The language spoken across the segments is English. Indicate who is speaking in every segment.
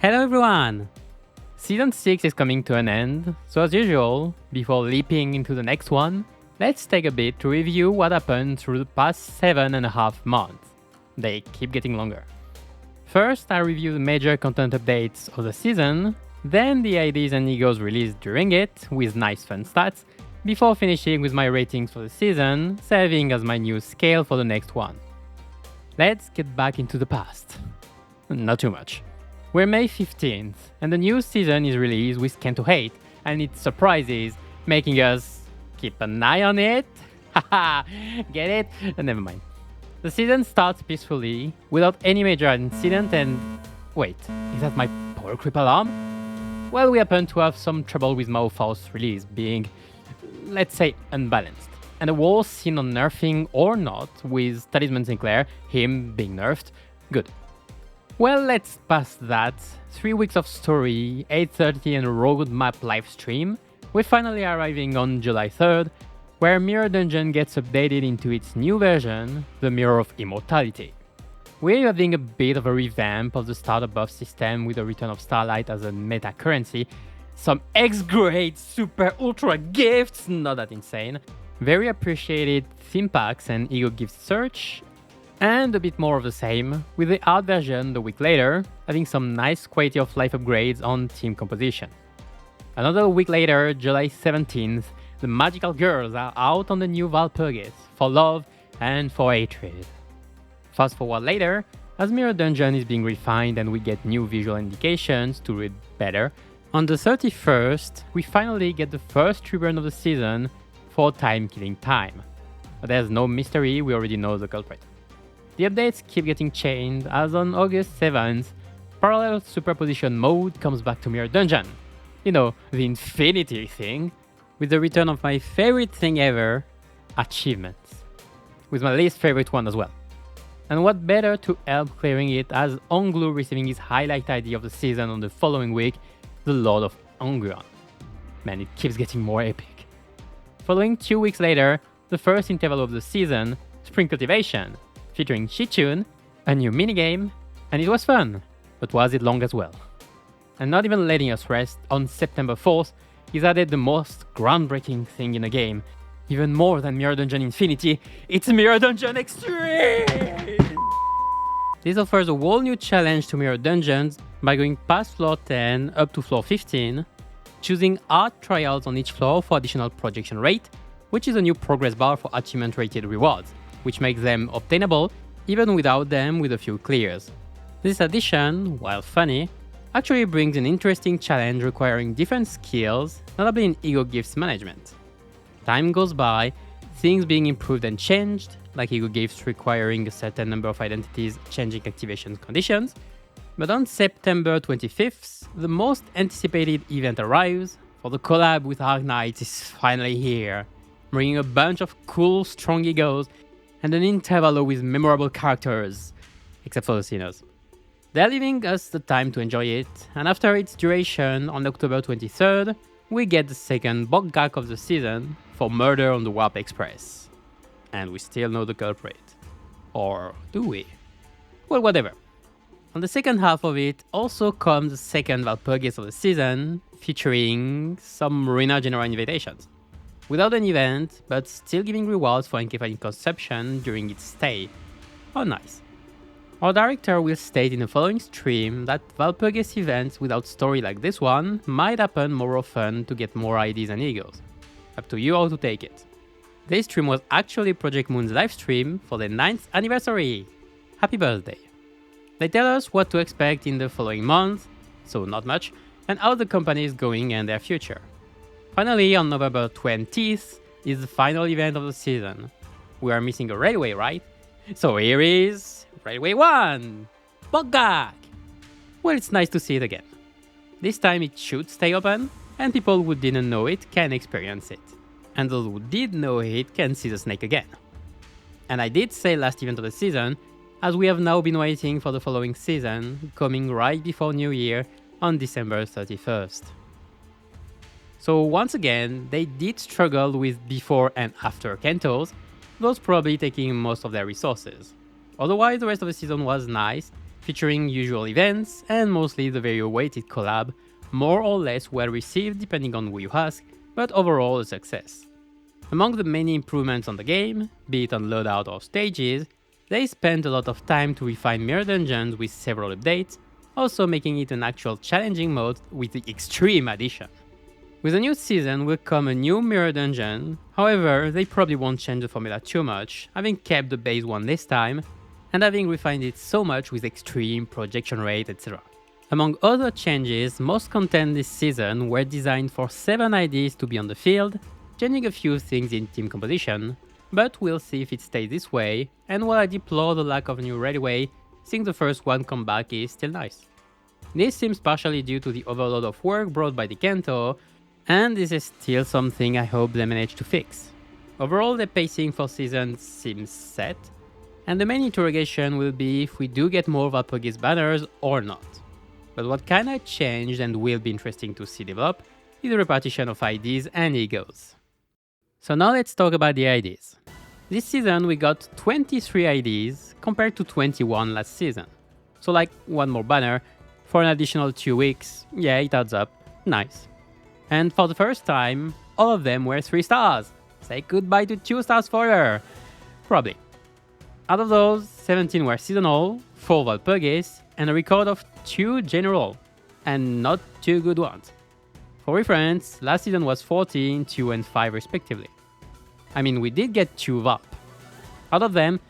Speaker 1: Hello everyone! Season 6 is coming to an end, so as usual, before leaping into the next one, let's take a bit to review what happened through the past 7.5 months. They keep getting longer. First, I review the major content updates of the season, then the IDs and EGOs released during it, with nice fun stats, before finishing with my ratings for the season, serving as my new scale for the next one. Let's get back into the past. Not too much. We're May 15th, and the new season is released with Can't Hate, and its surprises, making us keep an eye on it. Haha, get it? Never mind. The season starts peacefully, without any major incident, and wait, is that my power creep alarm? Well, we happen to have some trouble with Maofao's release being, let's say, unbalanced, and a war seen on nerfing or not, with Talisman Sinclair, him being nerfed, good. Well, let's pass that. 3 weeks of story, 8:30 and a roadmap livestream. We're finally arriving on July 3rd, where Mirror Dungeon gets updated into its new version, the Mirror of Immortality. We're having a bit of a revamp of the starter buff system with the return of Starlight as a meta currency, some X-grade super ultra gifts, not that insane, very appreciated theme packs and ego gift search, and a bit more of the same, with the art version the week later, having some nice quality of life upgrades on team composition. Another week later, July 17th, the magical girls are out on the new Valpurgis, for love and for hatred. Fast forward later, as Mirror Dungeon is being refined and we get new visual indications to read better, on the 31st, we finally get the first reburn of the season for Time Killing Time. But there's no mystery, we already know the culprit. The updates keep getting changed, as on August 7th, Parallel Superposition mode comes back to Mirror Dungeon. You know, the infinity thing, with the return of my favorite thing ever, achievements. With my least favorite one as well. And what better to help clearing it as Onglu receiving his highlight ID of the season on the following week, the Lord of Ongruan. Man, it keeps getting more epic. Following 2 weeks later, the first interval of the season, Spring Cultivation, featuring Shichun, a new minigame, and it was fun, but was it long as well? And not even letting us rest, on September 4th, is added the most groundbreaking thing in the game, even more than Mirror Dungeon Infinity, it's Mirror Dungeon Extreme! This offers a whole new challenge to Mirror Dungeons by going past floor 10 up to floor 15, choosing art trials on each floor for additional projection rate, which is a new progress bar for achievement rated rewards, which makes them obtainable even without them with a few clears. This addition, while funny, actually brings an interesting challenge requiring different skills, notably in ego gifts management. Time goes by, things being improved and changed, like ego gifts requiring a certain number of identities changing activation conditions, but on September 25th, the most anticipated event arrives, for the collab with Arc Knights is finally here, bringing a bunch of cool, strong egos and an interval with memorable characters, except for the sinners. They're leaving us the time to enjoy it, and after its duration on October 23rd, we get the second Bogak of the season for Murder on the Warp Express. And we still know the culprit. Or do we? Well, whatever. On the second half of it also comes the second Valpurgis of the season, featuring some Marina General invitations. Without an event, but still giving rewards for encephalic consumption during its stay. Oh nice. Our director will state in the following stream that Valpurgis events without story like this one might happen more often to get more IDs and EGOs. Up to you how to take it. This stream was actually Project Moon's livestream for their 9th anniversary! Happy birthday! They tell us what to expect in the following month, so not much, and how the company is going and their future. Finally, on November 20th is the final event of the season. We are missing a railway, right? So here is Railway 1! Bogak! Well, it's nice to see it again. This time it should stay open, and people who didn't know it can experience it. And those who did know it can see the snake again. And I did say last event of the season, as we have now been waiting for the following season, coming right before New Year on December 31st. So once again, they did struggle with before and after Kentos, those probably taking most of their resources. Otherwise, the rest of the season was nice, featuring usual events and mostly the very awaited collab, more or less well received depending on who you ask, but overall a success. Among the many improvements on the game, be it on loadout or stages, they spent a lot of time to refine mirror dungeons with several updates, also making it an actual challenging mode with the extreme addition. With a new season will come a new mirror dungeon, however they probably won't change the formula too much, having kept the base one this time, and having refined it so much with extreme projection rate, etc. Among other changes, most content this season were designed for 7 IDs to be on the field, changing a few things in team composition, but we'll see if it stays this way, and while I deplore the lack of a new railway, since the first one comeback is still nice. This seems partially due to the overload of work brought by the Kanto, and this is still something I hope they manage to fix. Overall, the pacing for season seems set, and the main interrogation will be if we do get more Valpurgis banners or not. But what kinda changed and will be interesting to see develop is the repartition of IDs and EGOs. So now let's talk about the IDs. This season we got 23 IDs compared to 21 last season. So like one more banner for an additional 2 weeks, yeah, it adds up, nice. And for the first time, all of them were 3 stars. Say goodbye to 2 stars forever. Probably. Out of those, 17 were seasonal, 4 Valpurgis, and a record of 2 general, and not 2 good ones. For reference, last season was 14, 2 and 5 respectively. I mean, we did get 2 VAP. Out of them,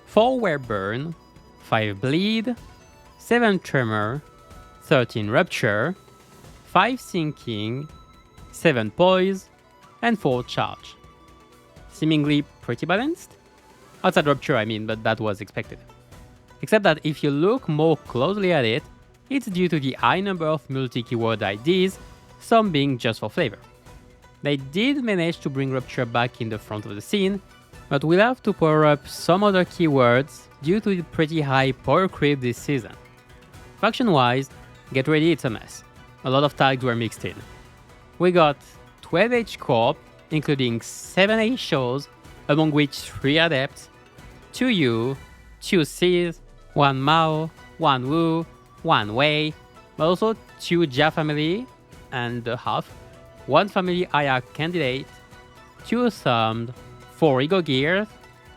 Speaker 1: 4 were burn, 5 bleed, 7 tremor, 13 rupture, 5 sinking, 7 poise, and 4 charge. Seemingly pretty balanced? Outside rupture I mean, but that was expected. Except that if you look more closely at it, it's due to the high number of multi-keyword IDs, some being just for flavor. They did manage to bring rupture back in the front of the scene, but we'll have to power up some other keywords due to the pretty high power creep this season. Faction-wise, get ready, it's a mess. A lot of tags were mixed in. We got 12 H Corp, including 7 H shows, among which 3 Adepts, 2 U, 2 Cs, 1 Mao, 1 Wu, 1 Wei, but also 2 Jia family and a half, 1 family IR candidate, 2 Thumbed, 4 Ego Gears,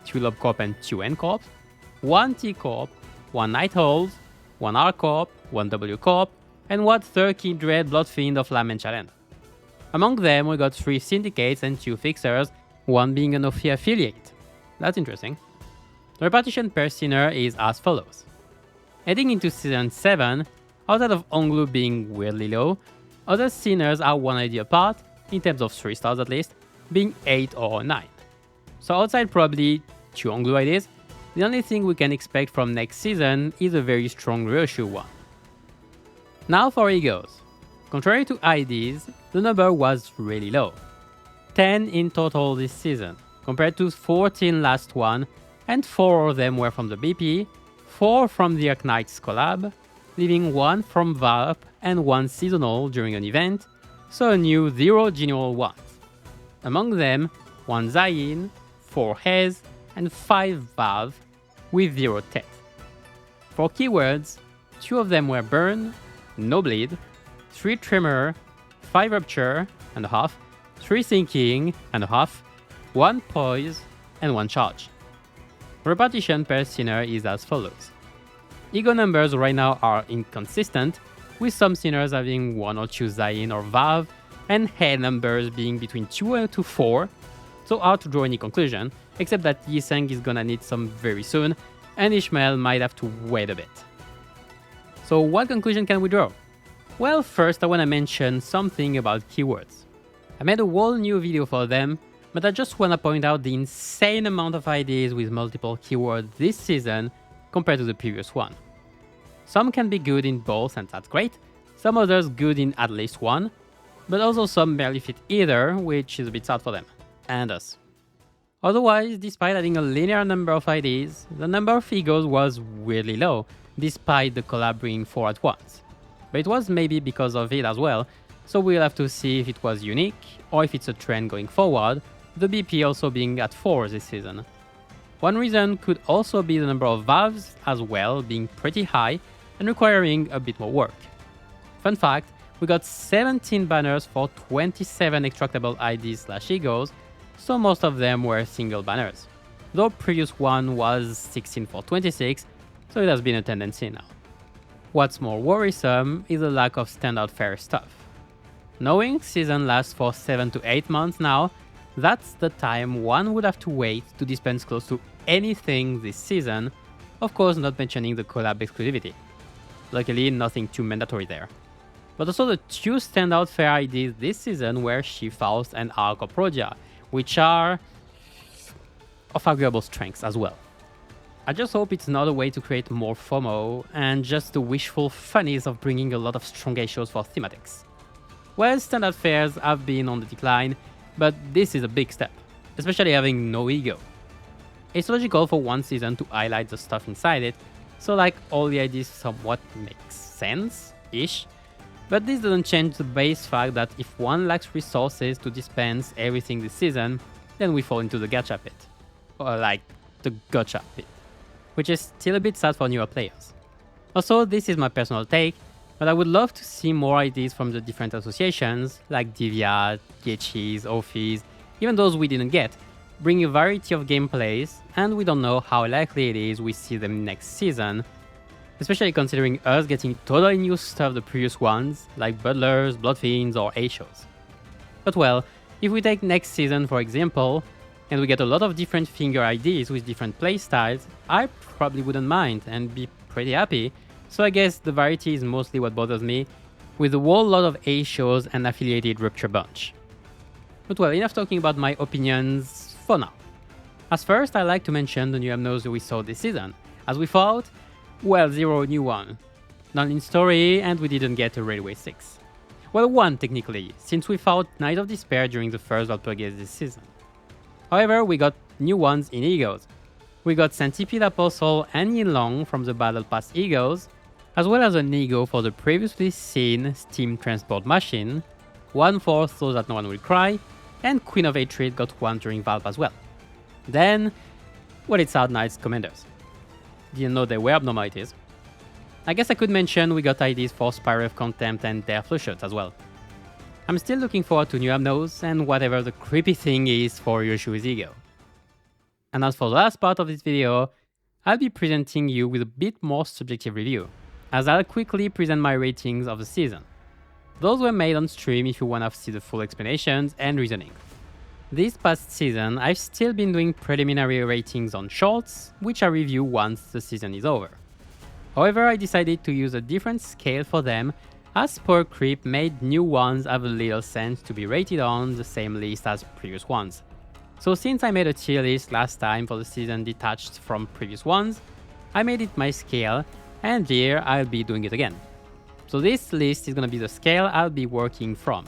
Speaker 1: 2 Lob Corp and 2 N Corp, 1 T Corp, 1 Night Owls, 1 R Corp, 1 W Corp, and 1 Third Kindred Bloodfiend of Lam and Challenge. Among them, we got 3 syndicates and 2 fixers, one being an Ophi affiliate. That's interesting. The repartition per sinner is as follows. Heading into season 7, outside of Onglu being weirdly low, other sinners are 1 ID apart, in terms of 3 stars at least, being 8 or 9. So outside probably 2 Onglu IDs, the only thing we can expect from next season is a very strong Ryoshu one. Now for egos. Contrary to IDs, the number was really low. 10 in total this season, compared to 14 last one, and 4 of them were from the BP, 4 from the Arknights collab, leaving 1 from VAP and 1 seasonal during an event, so a new 0 general ones. Among them, 1 Zayin, 4 Hez, and 5 Vav, with 0 Tet. For keywords, 2 of them were burn, no bleed, 3 tremor, 5 rupture and a half, 3 sinking and a half, 1 poise, and 1 charge. Repartition per sinner is as follows. Ego numbers right now are inconsistent, with some sinners having 1 or 2 Zayin or Vav, and head numbers being between 2 to 4, so hard to draw any conclusion, except that Yiseng is gonna need some very soon, and Ishmael might have to wait a bit. So what conclusion can we draw? Well, first I wanna mention something about keywords. I made a whole new video for them, but I just wanna point out the insane amount of IDs with multiple keywords this season compared to the previous one. Some can be good in both and that's great, some others good in at least one, but also some barely fit either, which is a bit sad for them, and us. Otherwise, despite having a linear number of IDs, the number of egos was weirdly low, despite the collab bringing 4 at once. But it was maybe because of it as well, so we'll have to see if it was unique, or if it's a trend going forward, the BP also being at 4 this season. One reason could also be the number of valves as well being pretty high and requiring a bit more work. Fun fact, we got 17 banners for 27 extractable IDs/EGOs, so most of them were single banners. Though previous one was 16 for 26, so it has been a tendency now. What's more worrisome is the lack of standout fare stuff. Knowing season lasts for 7 to 8 months now, that's the time one would have to wait to dispense close to anything this season, of course not mentioning the collab exclusivity. Luckily, nothing too mandatory there. But also the two standout fair IDs this season were She-Faust and Arcoprodia, which are of arguable strengths as well. I just hope it's not a way to create more FOMO and just the wishful funnies of bringing a lot of strong shows for thematics. Well, standard fairs have been on the decline, but this is a big step, especially having no ego. It's logical for one season to highlight the stuff inside it, so like all the ideas somewhat makes sense-ish, but this doesn't change the base fact that if one lacks resources to dispense everything this season, then we fall into the gacha pit. Or like, the gotcha pit. Which is still a bit sad for newer players. Also, this is my personal take, but I would love to see more ideas from the different associations, like Divya, Gechis, Offies, even those we didn't get, bring a variety of gameplays, and we don't know how likely it is we see them next season, especially considering us getting totally new stuff the previous ones, like Butlers, Bloodfiends, or A-shows. But well, if we take next season for example, and we get a lot of different finger IDs with different playstyles, I probably wouldn't mind and be pretty happy, so I guess the variety is mostly what bothers me, with a whole lot of A-shows and affiliated Rupture bunch. But well, enough talking about my opinions for now. As first, I like to mention the new MNOs we saw this season, as we thought, well, 0 new one. None in story, and we didn't get a Railway 6. Well, 1 technically, since we fought Knight of Despair during the first Valpurgis this season. However, we got new ones in EGOs. We got Centipede Apostle and Yinlong from the Battle Pass EGOs, as well as an EGO for the previously seen Steam Transport Machine, one for So That No One Will Cry, and Queen of Hatred got one during Valve as well. Then, well, it's Hard Knight's Commanders. Didn't know they were Abnormalities. I guess I could mention we got IDs for Spiral of Contempt and Dare Flushers as well. I'm still looking forward to new Abnos and whatever the creepy thing is for Yoshu's ego. And as for the last part of this video, I'll be presenting you with a bit more subjective review, as I'll quickly present my ratings of the season. Those were made on stream if you wanna see the full explanations and reasoning. This past season, I've still been doing preliminary ratings on shorts, which I review once the season is over. However, I decided to use a different scale for them, as Spoil Creep made new ones have a little sense to be rated on the same list as previous ones. So since I made a tier list last time for the season detached from previous ones, I made it my scale, and here I'll be doing it again. So this list is gonna be the scale I'll be working from.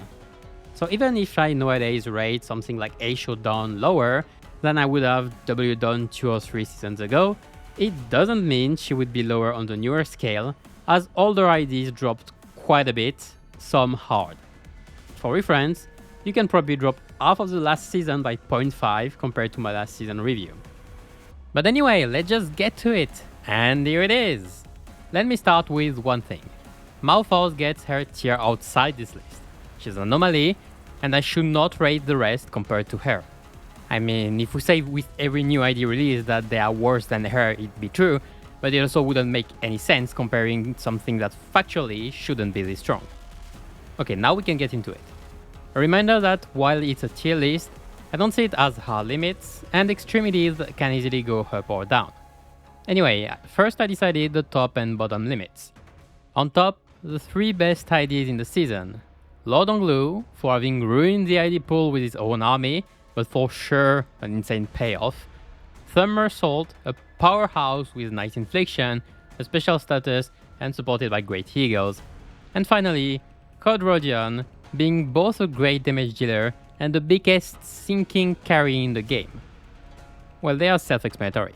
Speaker 1: So even if I nowadays rate something like A-show done lower than I would have W done 2 or 3 seasons ago, it doesn't mean she would be lower on the newer scale, as older IDs dropped quite a bit, some hard. For reference, you can probably drop half of the last season by 0.5 compared to my last season review. But anyway, let's just get to it, and here it is! Let me start with one thing. Malphite gets her tier outside this list. She's an anomaly, and I should not rate the rest compared to her. I mean, if we say with every new ID release that they are worse than her, it'd be true, but it also wouldn't make any sense comparing something that factually shouldn't be this strong. Okay, now we can get into it. A reminder that while it's a tier list, I don't see it as hard limits, and extremities can easily go up or down. Anyway, first I decided the top and bottom limits. On top, the 3 best IDs in the season. Lord Onglu, for having ruined the ID pool with his own army, but for sure an insane payoff. Thumbersault, a powerhouse with nice infliction, a special status, and supported by great egos. And finally, Code Rodion, being both a great damage dealer and the biggest sinking carry in the game. Well, they are self-explanatory.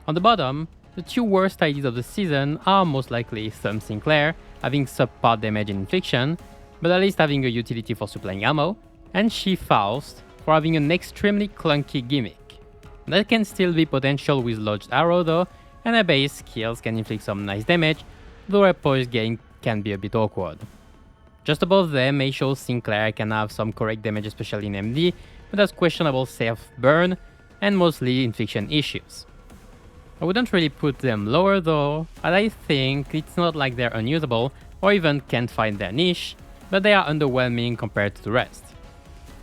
Speaker 1: On the bottom, the 2 worst IDs of the season are most likely Thumb Sinclair, having subpar damage and infliction, but at least having a utility for supplying ammo, and She-Faust, for having an extremely clunky gimmick. That can still be potential with Lodged Arrow though, and her base skills can inflict some nice damage, though her poise gain can be a bit awkward. Just above them, Aisho Sinclair can have some correct damage, especially in MD, but has questionable self-burn and mostly infliction issues. I wouldn't really put them lower though, as I think it's not like they're unusable or even can't find their niche, but they are underwhelming compared to the rest.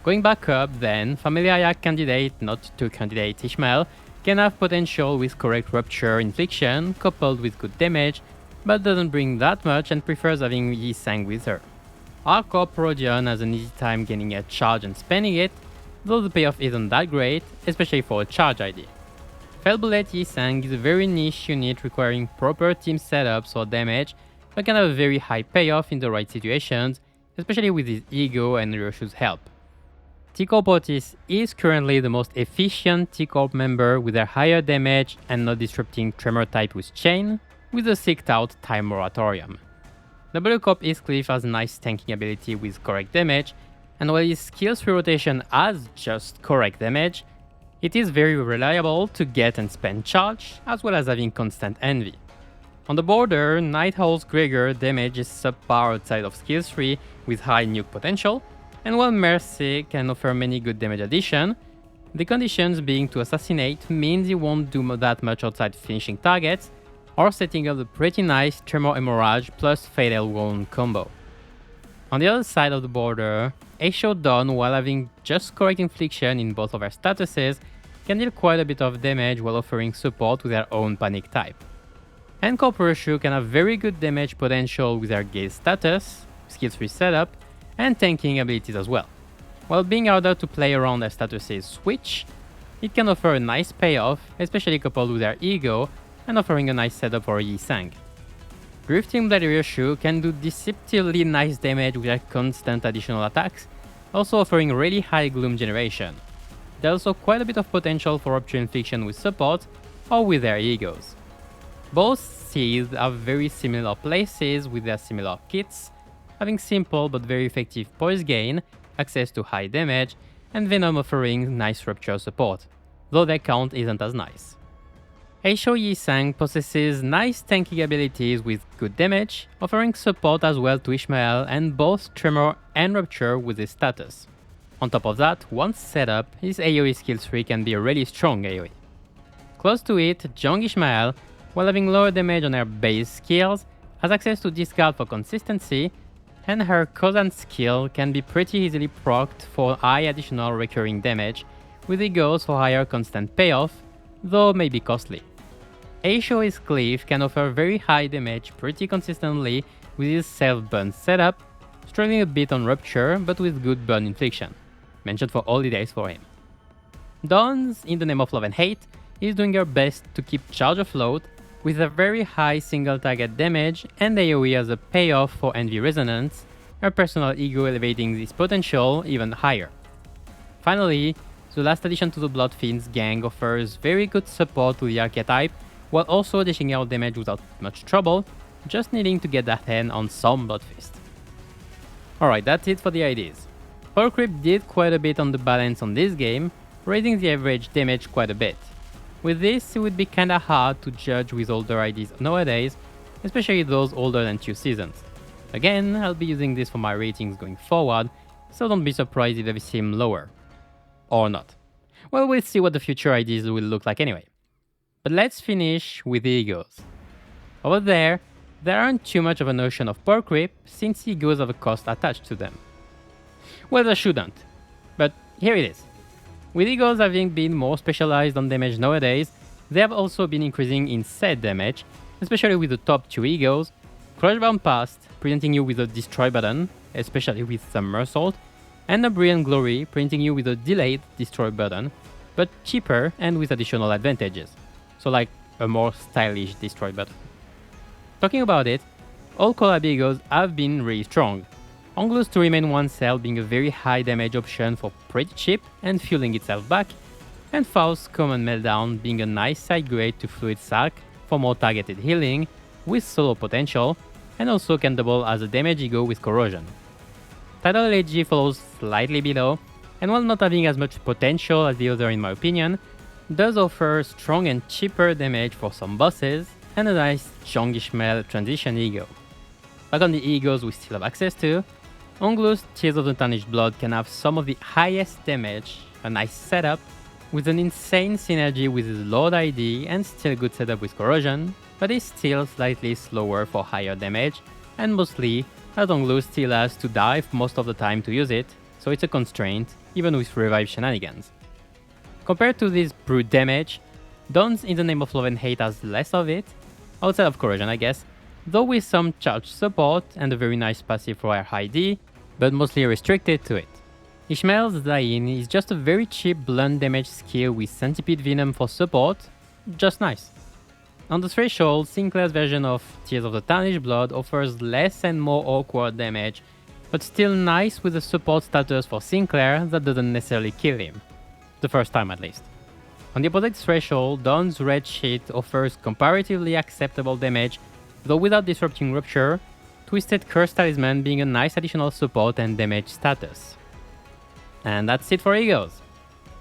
Speaker 1: Going back up then, Familiar candidate, not to candidate Ishmael, can have potential with correct rupture infliction coupled with good damage, but doesn't bring that much and prefers having Yi Sang with her. Hardcore Parodian has an easy time getting a charge and spending it, though the payoff isn't that great, especially for a charge ID. Fellbullet Yi Sang is a very niche unit requiring proper team setups for damage, but can have a very high payoff in the right situations, especially with his ego and Ryoshu's help. T-Corp Otis is currently the most efficient T-Corp member with a higher damage and not disrupting Tremor type with Chain, with a 6th out Time Moratorium. W Corp Heathcliff has nice tanking ability with correct damage, and while his skills free rotation has just correct damage, it is very reliable to get and spend charge, as well as having constant envy. On the border, Night Owl's Gregor damage is subpar outside of skills free with high nuke potential, and while Mercy can offer many good damage addition, the conditions being to assassinate means he won't do that much outside finishing targets, or setting up the pretty nice Tremor Hemorrhage plus Fatal Wound combo. On the other side of the border, Aisho Dawn, while having just correct infliction in both of her statuses, can deal quite a bit of damage while offering support with her own panic type. And Corporushu can have very good damage potential with her Gaze status, skills free setup, and tanking abilities as well. While being harder to play around her statuses switch, it can offer a nice payoff, especially coupled with her ego, and offering a nice setup for Yi Sang. Drifting Blade Ryoshu can do deceptively nice damage with her constant additional attacks, also offering really high gloom generation. There's also quite a bit of potential for rupture infliction with support, or with their egos. Both Seeds have very similar places with their similar kits, having simple but very effective poise gain, access to high damage, and Venom offering nice rupture support, though their count isn't as nice. Aisho Yi Sang possesses nice tanking abilities with good damage, offering support as well to Ishmael and both Tremor and Rupture with his status. On top of that, once set up, his AoE skills tree can be a really strong AoE. Close to it, Jung Ishmael, while having lower damage on her base skills, has access to discard for consistency, and her Kozan skill can be pretty easily procced for high additional recurring damage, with egos for higher constant payoff, though may be costly. Aisho Heathcliff can offer very high damage pretty consistently with his self-burn setup, struggling a bit on Rupture but with good burn infliction, mentioned for holidays for him. Dawn's, in the name of love and hate, is doing her best to keep charge afloat with a very high single target damage and AoE as a payoff for Envy Resonance, her personal ego elevating this potential even higher. Finally, the last addition to the Bloodfiends gang offers very good support to the archetype, while also dishing out damage without much trouble, just needing to get that hand on some Bloodfist. Alright, that's it for the IDs. Power Creep did quite a bit on the balance on this game, raising the average damage quite a bit. With this, it would be kinda hard to judge with older IDs nowadays, especially those older than 2 seasons. Again, I'll be using this for my ratings going forward, so don't be surprised if they seem lower. Or not. Well, we'll see what the future IDs will look like anyway. But let's finish with the egos. Over there aren't too much of a notion of power creep since egos have a cost attached to them. Well, there shouldn't, but here it is. With egos having been more specialized on damage nowadays, they have also been increasing in set damage, especially with the top 2 egos, Crushbound Past presenting you with a destroy button, especially with Somersault, and a Brilliant Glory presenting you with a delayed destroy button, but cheaper and with additional advantages. So like a more stylish destroy button. Talking about it, all collab egos have been really strong. Anglus to remain one cell being a very high damage option for pretty cheap and fueling itself back, and Faust's Common Meltdown being a nice side grade to Fluid Sac for more targeted healing with solo potential, and also can double as a damage ego with Corrosion. Tidal LG follows slightly below, and while not having as much potential as the other in my opinion, does offer strong and cheaper damage for some bosses, and a nice chunky Ishmael transition ego. Back on the egos we still have access to, Onglu's Tears of the Tarnished Blood can have some of the highest damage, a nice setup, with an insane synergy with his Lord ID and still good setup with Corrosion, but is still slightly slower for higher damage, and mostly as Onglu still has to dive most of the time to use it, so it's a constraint, even with revive shenanigans. Compared to this brute damage, Dawn's In the Name of Love and Hate has less of it, outside of Corrosion I guess, though with some charge support and a very nice passive for her ID, but mostly restricted to it. Ishmael's Zain is just a very cheap blunt damage skill with Centipede Venom for support, just nice. On the threshold, Sinclair's version of Tears of the Tarnished Blood offers less and more awkward damage, but still nice with a support status for Sinclair that doesn't necessarily kill him. The first time at least. On the opposite threshold, Dawn's Red Sheet offers comparatively acceptable damage, though without disrupting Rupture, Twisted Curse Talisman being a nice additional support and damage status. And that's it for egos.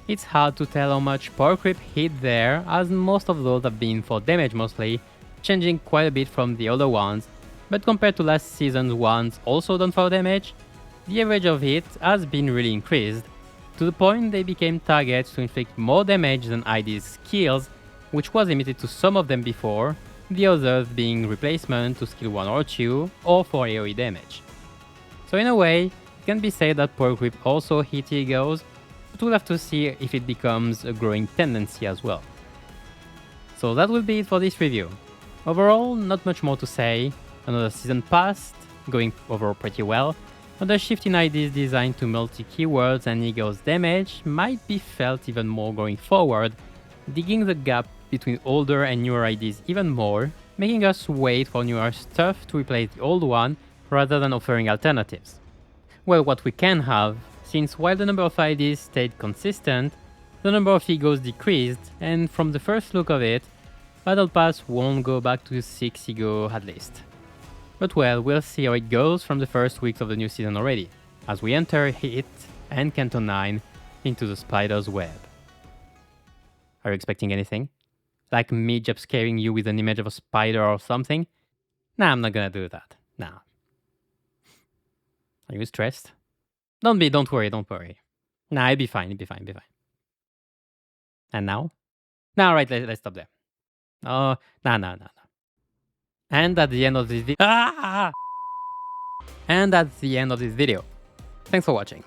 Speaker 1: It's hard to tell how much power creep hit there, as most of those have been for damage mostly, changing quite a bit from the other ones, but compared to last season's ones also done for damage, the average of hit has been really increased, to the point they became targets to inflict more damage than ID's skills, which was limited to some of them before, the others being replacement to skill 1 or 2, or for AoE damage. So in a way, it can be said that power creep also hit egos, but we'll have to see if it becomes a growing tendency as well. So that will be it for this review. Overall, not much more to say, another season passed, going overall pretty well, but the shift in IDs designed to multi-keywords and egos damage might be felt even more going forward, digging the gap between older and newer IDs even more, making us wait for newer stuff to replace the old one rather than offering alternatives. Well, what we can have, since while the number of IDs stayed consistent, the number of egos decreased, and from the first look of it, Battle Pass won't go back to 6 ego at least. But well, we'll see how it goes from the first weeks of the new season already, as we enter Hit and Canto 9 into the spider's web. Are you expecting anything? Like me jump scaring you with an image of a spider or something? Nah, I'm not gonna do that. Nah. Are you stressed? Don't worry. Nah, it'll be fine. And now? Nah, alright, let's stop there. Oh, nah. And that's the end of this video. And that's the end of this video. Thanks for watching.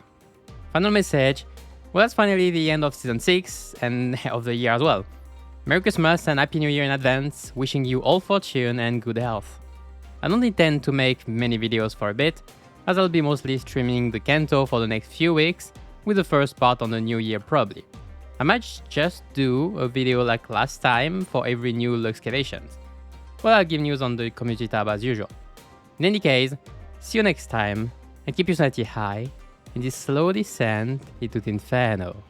Speaker 1: Final message. Well, that's finally the end of Season 6 and of the year as well. Merry Christmas and Happy New Year in advance, wishing you all fortune and good health. I don't intend to make many videos for a bit, as I'll be mostly streaming the Kanto for the next few weeks, with the first part on the new year probably. I might just do a video like last time for every new excavations. Well, I'll give news on the community tab as usual. In any case, see you next time, and keep your sanity high in this slow descent into the inferno.